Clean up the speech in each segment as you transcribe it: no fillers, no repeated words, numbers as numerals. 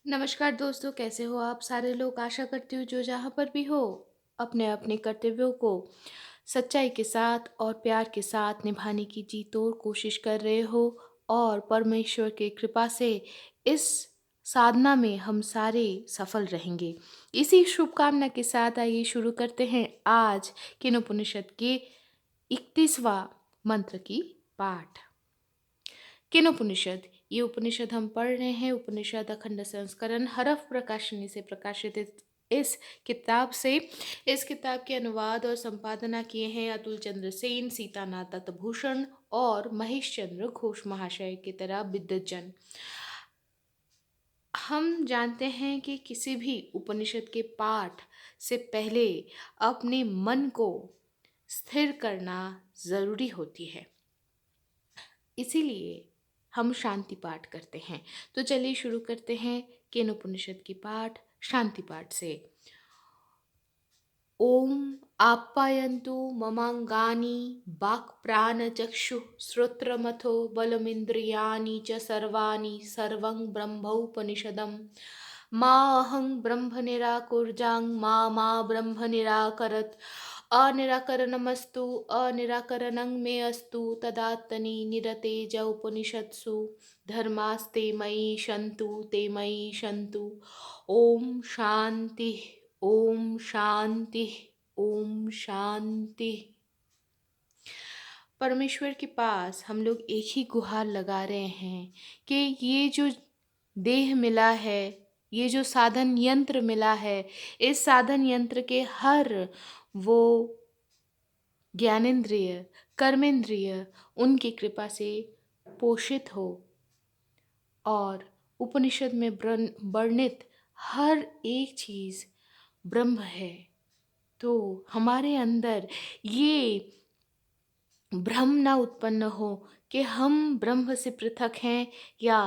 नमस्कार दोस्तों, कैसे हो आप सारे लोग। आशा करती हूँ जो जहाँ पर भी हो अपने अपने कर्तव्यों को सच्चाई के साथ और प्यार के साथ निभाने की जी तोड़ कोशिश कर रहे हो। और परमेश्वर की कृपा से इस साधना में हम सारे सफल रहेंगे। इसी शुभकामना के साथ आइए शुरू करते हैं आज केनोपनिषद के 31वां मंत्र की पाठ। केनोपनिषद, ये उपनिषद हम पढ़ रहे हैं। उपनिषद अखंड संस्करण हरफ प्रकाशनी से प्रकाशित इस किताब से इस किताब के अनुवाद और संपादना किए हैं अतुल चंद्र सेन, सीतानाथ दत्तभूषण और महेश चंद्र घोष महाशय की तरह विद्वजन। हम जानते हैं कि किसी भी उपनिषद के पाठ से पहले अपने मन को स्थिर करना जरूरी होती है। इसीलिए हम शांति पाठ करते हैं। तो चलिए शुरू करते हैं केनोपनिषद की पाठ शांति पाठ से। ओम आप्यायन्तु ममांगानि वाक्प्राणचक्षुः श्रोत्रमथो बलमिन्द्रियाणि च सर्वाणि सर्वं ब्रह्मोपनिषदम् मा अहं ब्रह्म निराकुर्जां मा ब्रह्म निराकरत् अनिराकरणमस्तु अनिराकरणं मे अस्तु तदात्तनि निरतेज उपनिषत्सु धर्मास्ते मयि सन्तु ते मयि सन्तु। ओम शांति, ओम शांति, ओम शांति। परमेश्वर के पास हम लोग एक ही गुहार लगा रहे हैं कि ये जो देह मिला है, ये जो साधन यंत्र मिला है, इस साधन यंत्र के हर वो ज्ञानेंद्रिय कर्मेंद्रिय उनकी कृपा से पोषित हो और उपनिषद में वर्णित हर एक चीज ब्रह्म है। तो हमारे अंदर ये भ्रम ना उत्पन्न हो कि हम ब्रह्म से पृथक हैं या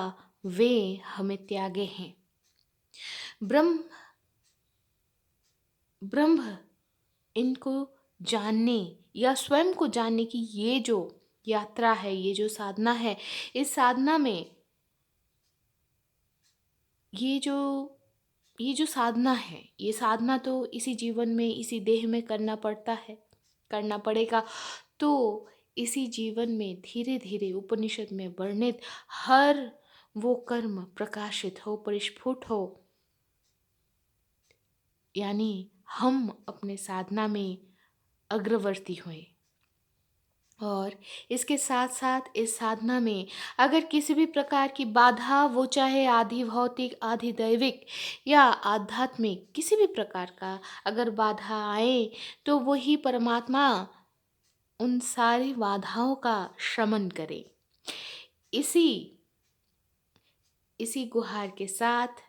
वे हमें त्यागे हैं। ब्रह्म ब्रह्म इनको जानने या स्वयं को जानने की ये जो यात्रा है, ये जो साधना है, इस साधना में ये जो ये जो साधना है, ये साधना तो इसी जीवन में इसी देह में करना पड़ता है, करना पड़ेगा। तो इसी जीवन में धीरे धीरे उपनिषद में वर्णित हर वो कर्म प्रकाशित हो, परिस्फुट हो, यानी हम अपने साधना में अग्रवर्ती हुए। और इसके साथ साथ इस साधना में अगर किसी भी प्रकार की बाधा, वो चाहे आधि भौतिक आधि दैविक या आध्यात्मिक किसी भी प्रकार का अगर बाधा आए, तो वही परमात्मा उन सारी बाधाओं का शमन करे। इसी इसी गुहार के साथ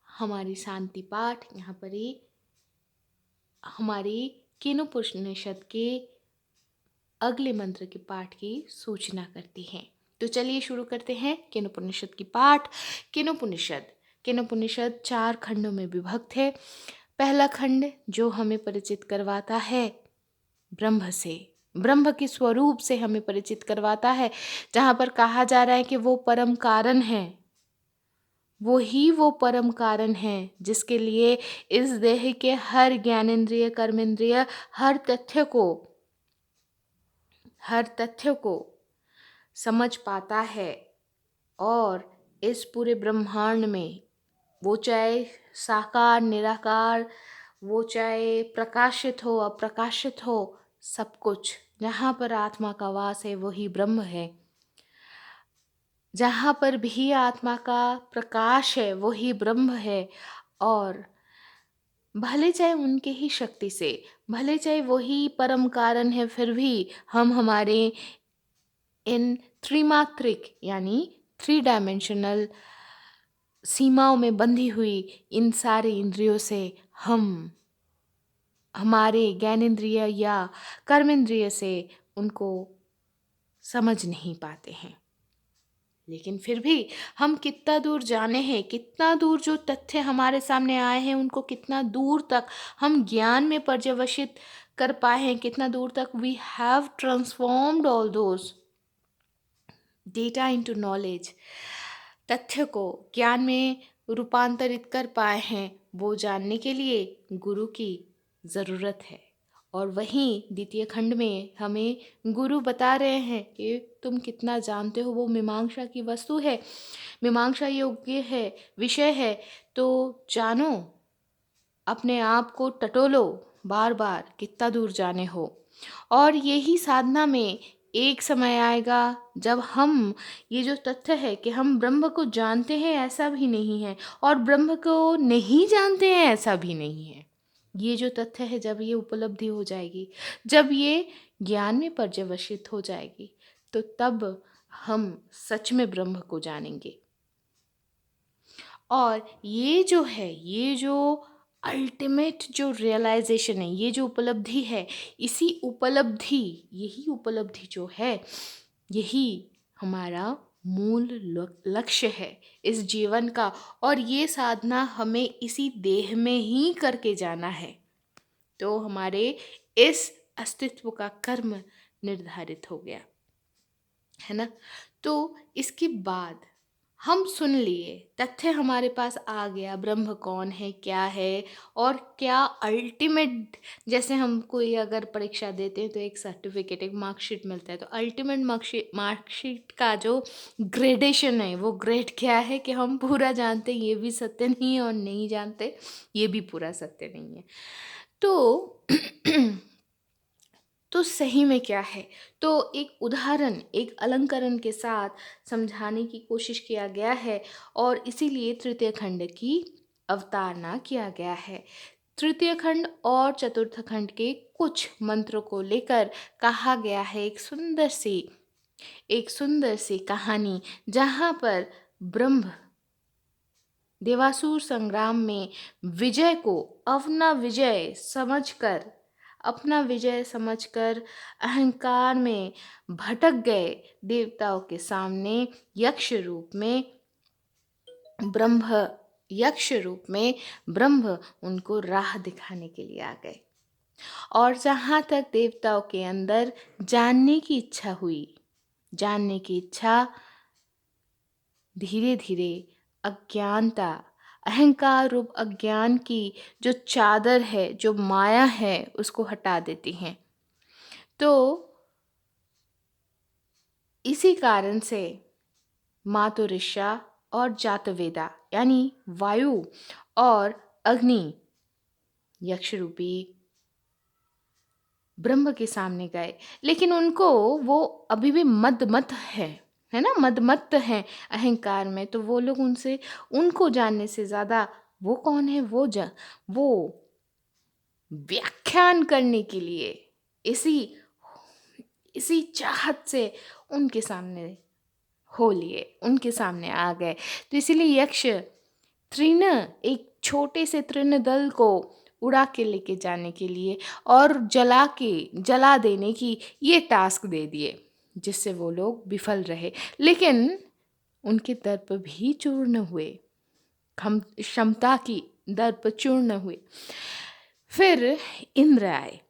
हमारी शांति पाठ यहाँ पर ही हमारी केनोपनिषद के अगले मंत्र के पाठ की सूचना करती है। तो चलिए शुरू करते हैं केनोपनिषद की पाठ। केनोपनिषद 4 खंडों में विभक्त है। पहला खंड जो हमें परिचित करवाता है ब्रह्म से, ब्रह्म के स्वरूप से हमें परिचित करवाता है, जहाँ पर कहा जा रहा है कि वो परम कारण है, वो परम कारण है जिसके लिए इस देह के हर ज्ञानेंद्रिय कर्मेंद्रिय हर तथ्य को समझ पाता है। और इस पूरे ब्रह्मांड में वो चाहे साकार निराकार, वो चाहे प्रकाशित हो अप्रकाशित हो, सब कुछ जहाँ पर आत्मा का वास है वही ब्रह्म है। जहाँ पर भी आत्मा का प्रकाश है वही ब्रह्म है। और भले चाहे उनके ही शक्ति से, भले चाहे वही परम कारण है, फिर भी हम हमारे इन त्रिमात्रिक यानी 3 डायमेंशनल सीमाओं में बंधी हुई इन सारे इंद्रियों से हम हमारे ज्ञानेंद्रिय या कर्मेंद्रिय से उनको समझ नहीं पाते हैं। लेकिन फिर भी हम कितना दूर जाने हैं, कितना दूर जो तथ्य हमारे सामने आए हैं उनको कितना दूर तक हम ज्ञान में पर्यवसित कर पाए हैं, कितना दूर तक we have transformed all those data into knowledge. तथ्य को ज्ञान में रूपांतरित कर पाए हैं, वो जानने के लिए गुरु की ज़रूरत है। और वहीं द्वितीय खंड में हमें गुरु बता रहे हैं कि तुम कितना जानते हो वो मीमांसा की वस्तु है, मीमांसा योग्य है, विषय है। तो जानो, अपने आप को टटोलो बार बार, कितना दूर जाने हो। और यही साधना में एक समय आएगा जब हम, ये जो तथ्य है कि हम ब्रह्म को जानते हैं ऐसा भी नहीं है, और ब्रह्म को नहीं जानते हैं ऐसा भी नहीं है, ये जो तथ्य है, जब ये उपलब्धि हो जाएगी, जब ये ज्ञान में पर्यवसित हो जाएगी, तो तब हम सच में ब्रह्म को जानेंगे। और ये जो है, ये जो अल्टीमेट जो रियलाइजेशन है, ये जो उपलब्धि है, इसी उपलब्धि, यही उपलब्धि जो है, यही हमारा मूल लक्ष्य है इस जीवन का। और ये साधना हमें इसी देह में ही करके जाना है। तो हमारे इस अस्तित्व का कर्म निर्धारित हो गया है ना। तो इसके बाद हम सुन लिए, तथ्य हमारे पास आ गया, ब्रह्म कौन है, क्या है, और क्या अल्टीमेट, जैसे हम कोई अगर परीक्षा देते हैं तो एक सर्टिफिकेट, एक मार्कशीट मिलता है, तो अल्टीमेट मार्कशीट का जो ग्रेडेशन है, वो ग्रेड क्या है कि हम पूरा जानते हैं ये भी सत्य नहीं है, और नहीं जानते ये भी पूरा सत्य नहीं है। तो तो सही में क्या है, तो एक उदाहरण, एक अलंकरण के साथ समझाने की कोशिश किया गया है, और इसीलिए तृतीय खंड की अवतारणा किया गया है। तृतीय खंड और चतुर्थ खंड के कुछ मंत्रों को लेकर कहा गया है एक सुंदर सी कहानी, जहाँ पर ब्रह्म देवासुर संग्राम में विजय को अपना विजय समझकर अहंकार में भटक गए देवताओं के सामने ब्रह्म यक्ष रूप में ब्रह्म उनको राह दिखाने के लिए आ गए। और जहाँ तक देवताओं के अंदर जानने की इच्छा धीरे धीरे अज्ञानता, अहंकार रूप अज्ञान की जो चादर है, जो माया है, उसको हटा देती हैं। तो इसी कारण से मातुरिष्या और जातवेदा, यानी वायु और अग्नि, यक्ष रूपी ब्रह्म के सामने गए, लेकिन उनको वो अभी भी मदमत है ना, मदमत्त हैं अहंकार में। तो वो लोग उनको जानने से ज़्यादा वो कौन है, वो व्याख्यान करने के लिए इसी इसी चाहत से उनके सामने आ गए। तो इसीलिए यक्ष एक छोटे से तृण दल को उड़ा के लेके जाने के लिए और जला देने की ये टास्क दे दिए, जिससे वो लोग विफल रहे। लेकिन उनके दर्प भी चूर्ण हुए, क्षमता की दर्प चूर्ण हुए। फिर इंद्र आए,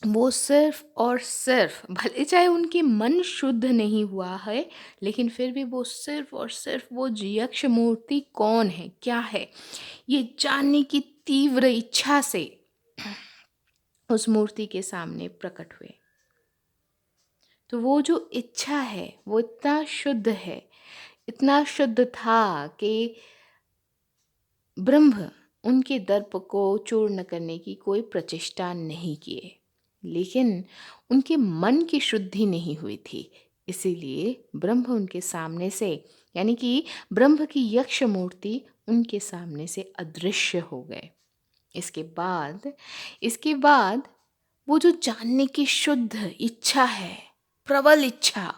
वो सिर्फ और सिर्फ, भले चाहे उनकी मन शुद्ध नहीं हुआ है, लेकिन फिर भी वो सिर्फ और सिर्फ वो यक्ष मूर्ति कौन है, क्या है, ये जानने की तीव्र इच्छा से उस मूर्ति के सामने प्रकट हुए। तो वो जो इच्छा है वो इतना शुद्ध है, इतना शुद्ध था कि ब्रह्म उनके दर्प को चूर्ण करने की कोई प्रचेष्टा नहीं किए, लेकिन उनके मन की शुद्धि नहीं हुई थी। इसीलिए ब्रह्म उनके सामने से, यानी कि ब्रह्म की यक्ष मूर्ति उनके सामने से अदृश्य हो गए। इसके बाद वो जो जानने की शुद्ध इच्छा है, प्रबल इच्छा,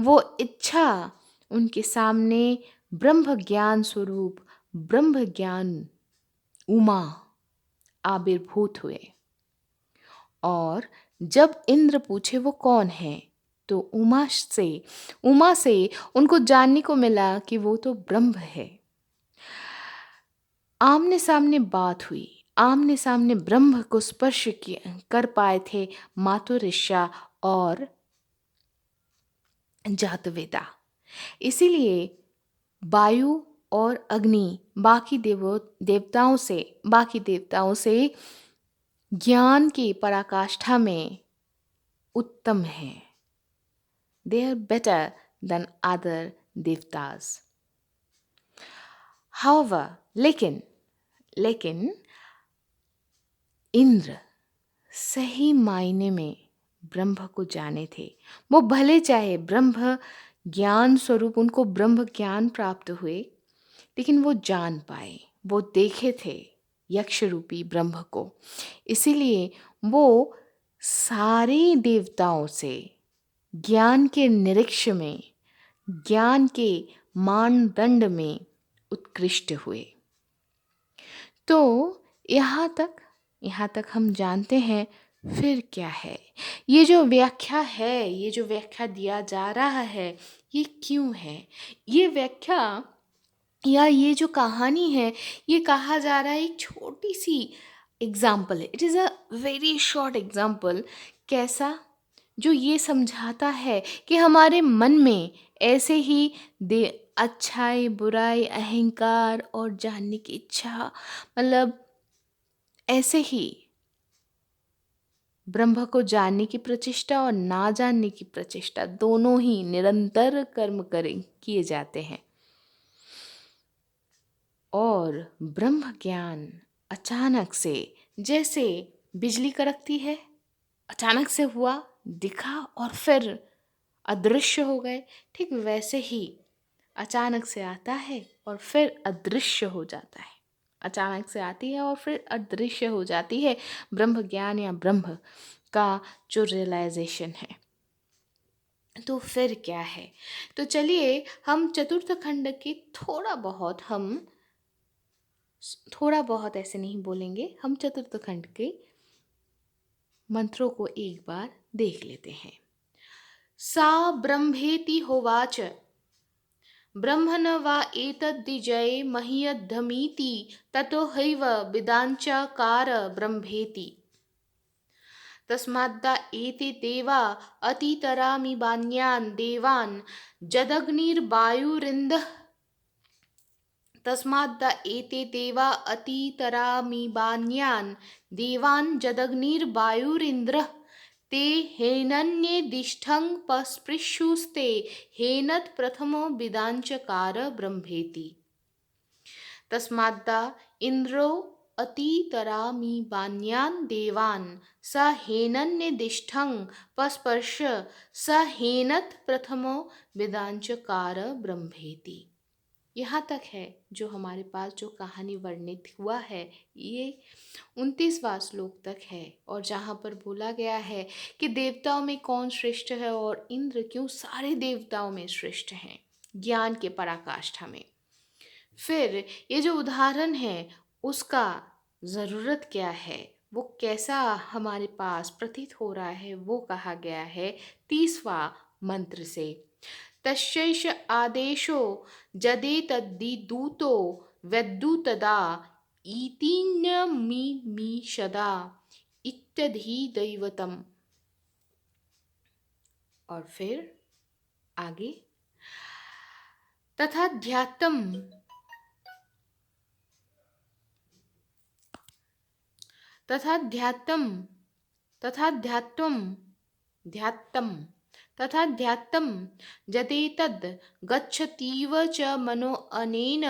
वो इच्छा उनके सामने ब्रह्म ज्ञान स्वरूप, ब्रह्म ज्ञान उमा आविर्भूत हुए। और जब इंद्र पूछे वो कौन है, तो उमा से उनको जानने को मिला कि वो तो ब्रह्म है। आमने सामने बात हुई, आमने सामने ब्रह्म को स्पर्श कर पाए थे मातुरिष्या और जातवेदा। इसीलिए वायु और अग्नि बाकी देवताओं से ज्ञान की पराकाष्ठा में उत्तम है। They are better than other देवतास। However, लेकिन इंद्र सही मायने में ब्रह्म को जाने थे। वो भले चाहे ब्रह्म ज्ञान स्वरूप उनको ब्रह्म ज्ञान प्राप्त हुए, लेकिन वो जान पाए, वो देखे थे यक्ष रूपी ब्रह्म को। इसीलिए वो सारे देवताओं से ज्ञान के निरीक्ष में, ज्ञान के मानदंड में उत्कृष्ट हुए। तो यहाँ तक हम जानते हैं। फिर क्या है? ये जो व्याख्या दिया जा रहा है, ये क्यों है? ये व्याख्या या ये जो कहानी है, ये कहा जा रहा है एक छोटी सी एग्जाम्पल है। It is a very short example. कैसा? जो ये समझाता है कि हमारे मन में ऐसे ही दे अच्छाई, बुराई, अहंकार और जानने की इच्छा, मतलब ऐसे ही ब्रह्म को जानने की प्रचेष्टा और ना जानने की प्रचेष्टा दोनों ही निरंतर कर्म किए जाते हैं। और ब्रह्म ज्ञान अचानक से, जैसे बिजली कड़कती है, अचानक से हुआ, दिखा और फिर अदृश्य हो गए, ठीक वैसे ही अचानक से आता है और फिर अदृश्य हो जाता है। अचानक से आती है और फिर अदृश्य हो जाती है ब्रह्म ज्ञान या ब्रह्म का जो रियलाइजेशन है। तो फिर क्या है? तो चलिए हम चतुर्थ खंड के थोड़ा बहुत ऐसे नहीं बोलेंगे, हम चतुर्थ खंड के मंत्रों को एक बार देख लेते हैं। सा ब्रह्मेति होवाच ब्रह्मण वा एतद्विजये मह्यद्धमीति ततो हैव वेदाञ्चकार ब्रह्मेति तस्माद्दा एते देवा अतितरामि बान्यान् देवान् जदग्निर्वायुरिन्दः तस्माद्दा एते देवा अतितरामि बान्यान् देवान् जदग्निर्वायुरिन्द्रः ते हेनन्येदिष्ठं पस्पृशुस्ते हेनत् प्रथमो विदाञ्चकार ब्रह्मेति तस्माद्दा इन्द्रो अतितरामि बान्यान् देवान् स हेनन्येदिष्ठं पस्पर्श स हेनत् प्रथमो विदाञ्चकार ब्रह्मेति। यहाँ तक है जो हमारे पास जो कहानी वर्णित हुआ है, ये 29वां श्लोक तक है। और जहाँ पर बोला गया है कि देवताओं में कौन श्रेष्ठ है और इंद्र क्यों सारे देवताओं में श्रेष्ठ हैं ज्ञान के पराकाष्ठा में। फिर ये जो उदाहरण है उसका ज़रूरत क्या है, वो कैसा हमारे पास प्रतीत हो रहा है, वो कहा गया है 30वां मंत्र से। तस्यैष आदेशो जदेतद्विदूतो वैद्युतदा इतिन्यमिमीषदा इत्यधिदैवतम्। और फिर आगे तथाध्यात्म तथाध्यात्म जतेतद् गच्छतीव च मनो अनेन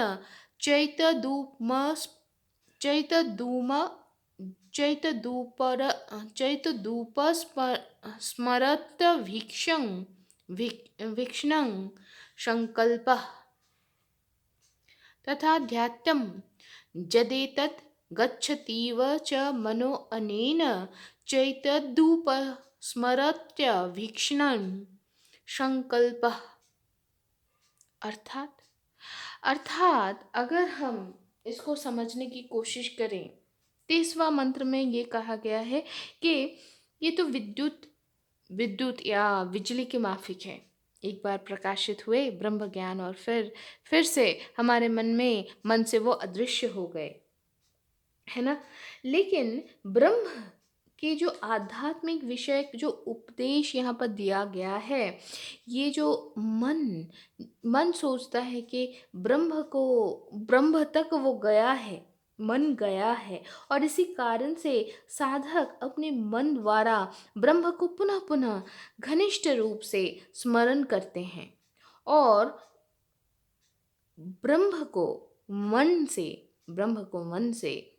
चैतदूम चैतदूपस्मरत वीक्षणं संकल्पः तथाध्यात्म जदेतत् गच्छतीव च मनो अनेन चैतदुपस्मरत्य वीक्षणं संकल्पः। अर्थात अगर हम इसको समझने की कोशिश करें, 30वां मंत्र में ये कहा गया है कि ये तो विद्युत या बिजली के माफिक है। एक बार प्रकाशित हुए ब्रह्म ज्ञान और फिर से हमारे मन से वो अदृश्य हो गए, है ना। लेकिन ब्रह्म कि जो आध्यात्मिक विषय जो उपदेश यहाँ पर दिया गया है, ये जो मन मन सोचता है कि ब्रह्म तक वो गया है, मन गया है, और इसी कारण से साधक अपने मन द्वारा ब्रह्म को पुनः पुनः घनिष्ठ रूप से स्मरण करते हैं, और ब्रह्म को मन से ब्रह्म को मन से,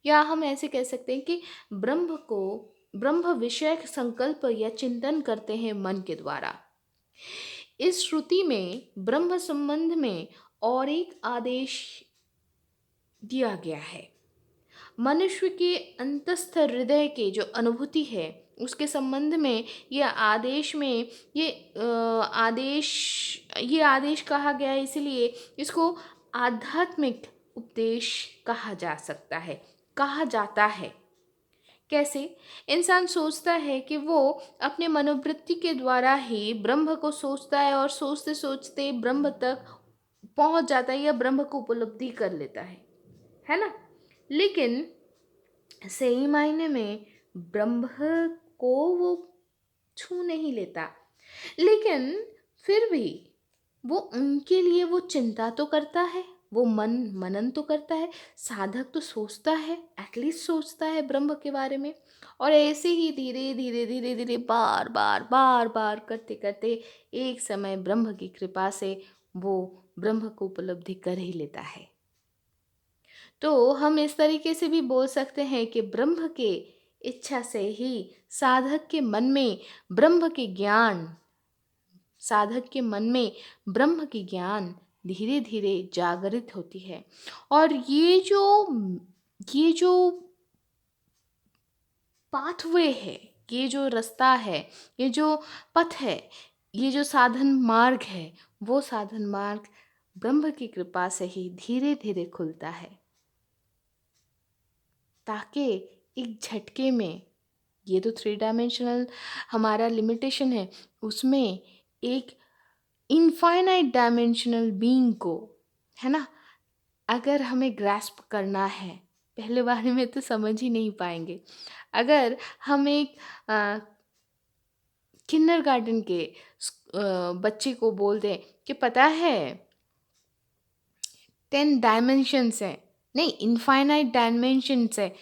या हम ऐसे कह सकते हैं कि ब्रह्म विषयक संकल्प या चिंतन करते हैं मन के द्वारा। इस श्रुति में ब्रह्म संबंध में और एक आदेश दिया गया है। मनुष्य के अंतस्थ हृदय के जो अनुभूति है उसके संबंध में ये आदेश ये आदेश कहा गया है, इसलिए इसको आध्यात्मिक उपदेश कहा जाता है। कैसे? इंसान सोचता है कि वो अपने मनोवृत्ति के द्वारा ही ब्रह्म को सोचता है, और सोचते सोचते ब्रह्म तक पहुंच जाता है या ब्रह्म को उपलब्धि कर लेता है ना? लेकिन सही मायने में ब्रह्म को वो छू नहीं लेता, लेकिन फिर भी वो उनके लिए वो चिंता तो करता है, वो मनन तो करता है, साधक तो सोचता है, एटलीस्ट सोचता है ब्रह्म के बारे में। और ऐसे ही धीरे धीरे धीरे धीरे बार बार करते करते एक समय ब्रह्म की कृपा से वो ब्रह्म को उपलब्धि कर ही लेता है। तो हम इस तरीके से भी बोल सकते हैं कि ब्रह्म के इच्छा से ही साधक के मन में ब्रह्म के ज्ञान साधक के मन में ब्रह्म की ज्ञान धीरे धीरे जागृत होती है। और ये जो पाथवे है, ये जो रास्ता है, ये जो पथ है, ये जो साधन मार्ग है, वो साधन मार्ग ब्रह्म की कृपा से ही धीरे धीरे खुलता है, ताकि एक झटके में, ये तो 3 डायमेंशनल हमारा लिमिटेशन है, उसमें एक इनफाइनाइट डायमेंशनल बीइंग को, है ना, अगर हमें ग्रैस्प करना है, पहले बारे में तो समझ ही नहीं पाएंगे। अगर हम एक किंडरगार्टन के बच्चे को बोल दें कि पता है 10 डायमेंशंस है, नहीं इनफाइनाइट डायमेंशंस है,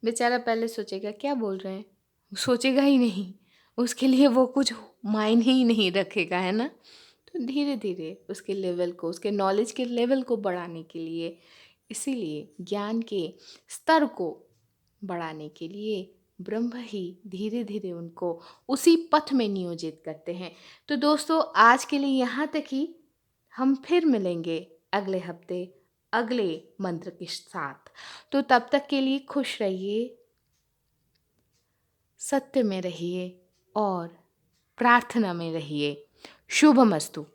बेचारा पहले सोचेगा क्या बोल रहे हैं, सोचेगा ही नहीं, उसके लिए वो कुछ मायने ही नहीं रखेगा, है ना। तो धीरे धीरे उसके लेवल को, उसके नॉलेज के लेवल को बढ़ाने के लिए, इसीलिए ज्ञान के स्तर को बढ़ाने के लिए ब्रह्म ही धीरे धीरे उनको उसी पथ में नियोजित करते हैं। तो दोस्तों, आज के लिए यहाँ तक ही। हम फिर मिलेंगे अगले हफ्ते अगले मंत्र के साथ। तो तब तक के लिए खुश रहिए, सत्य में रहिए और प्रार्थना में रहिए। शुभमस्तु।